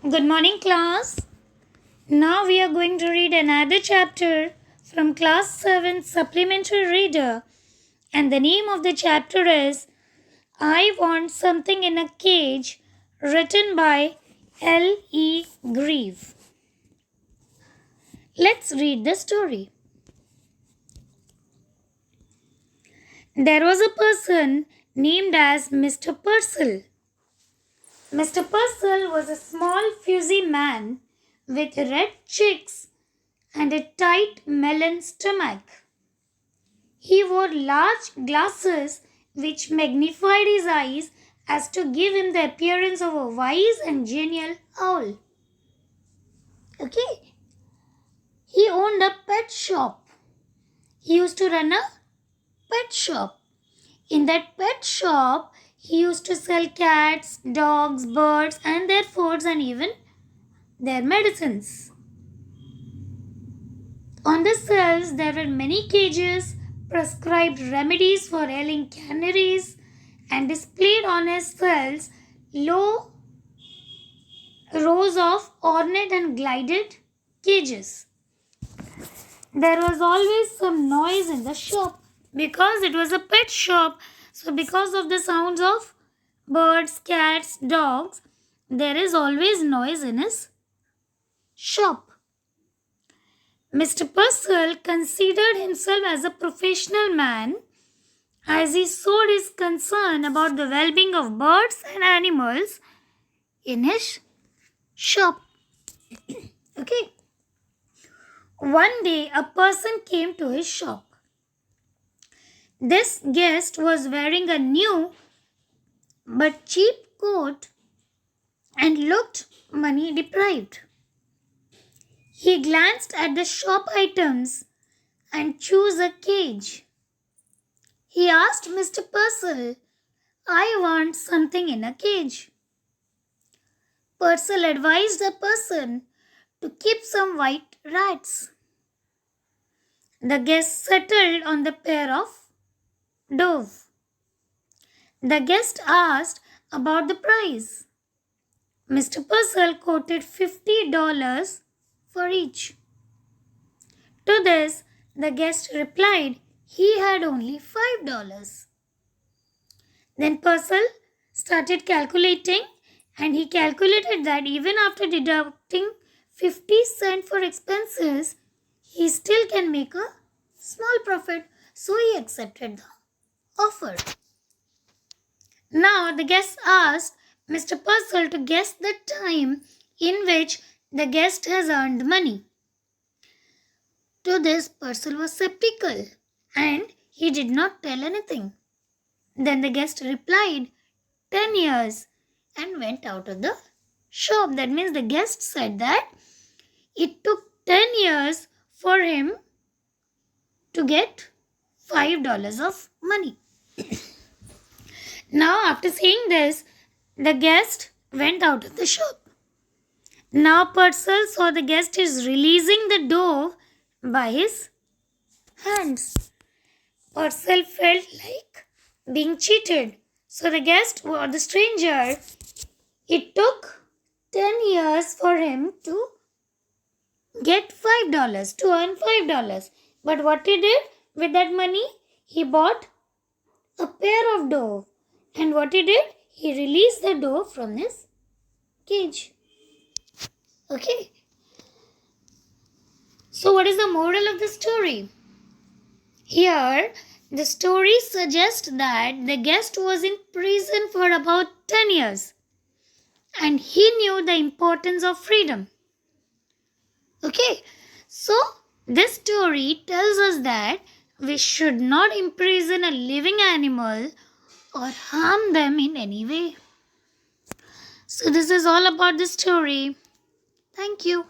Good morning, class. Now we are going to read another chapter from Class 7 Supplementary Reader, and the name of the chapter is I Want Something in a Cage, written by L.E.Greeve. Let's read the story. There was a person named as Mr. Purcell. Mr. Purcell was a small, fuzzy man with red cheeks and a tight melon stomach. He wore large glasses which magnified his eyes as to give him the appearance of a wise and genial owl. He owned a pet shop. He used to run a pet shop. In that pet shop, he used to sell cats, dogs, birds, and their foods and even their medicines. On the shelves, there were many cages, prescribed remedies for ailing canaries, and displayed on his shelves low rows of ornate and gilded cages. There was always some noise in the shop because it was a pet shop. So because of the sounds of birds, cats, dogs, there is always noise in his shop. Mr. Purcell considered himself as a professional man as he showed his concern about the well-being of birds and animals in his shop. One day, a person came to his shop. This guest was wearing a new but cheap coat and looked money deprived. He glanced at the shop items and chose a cage. He asked Mr. Purcell, I want something in a cage. Purcell advised the person to keep some white rats. The guest settled on the pair of dove. The guest asked about the price. Mr. Purcell quoted $50 for each. To this, the guest replied he had only $5. Then Purcell started calculating, and he calculated that even after deducting 50 cents for expenses, he still can make a small profit. So he accepted the offer. Now the guest asked Mr. Purcell to guess the time in which the guest has earned money. To this, Purcell was skeptical and he did not tell anything. Then the guest replied, 10 years, and went out of the shop. That means the guest said that it took 10 years for him to get $5 of money. Now, after saying this, the guest went out of the shop. Now, Purcell saw the guest is releasing the dove by his hands. Purcell felt like being cheated. So the guest or the stranger, it took 10 years for him to get $5, to earn $5. But what he did with that money, he bought a pair of dove. And what he did, he released the dove from his cage. So what is the moral of the story? Here, the story suggests that the guest was in prison for about 10 years and he knew the importance of freedom. So this story tells us that we should not imprison a living animal or harm them in any way. So this is all about the story. Thank you.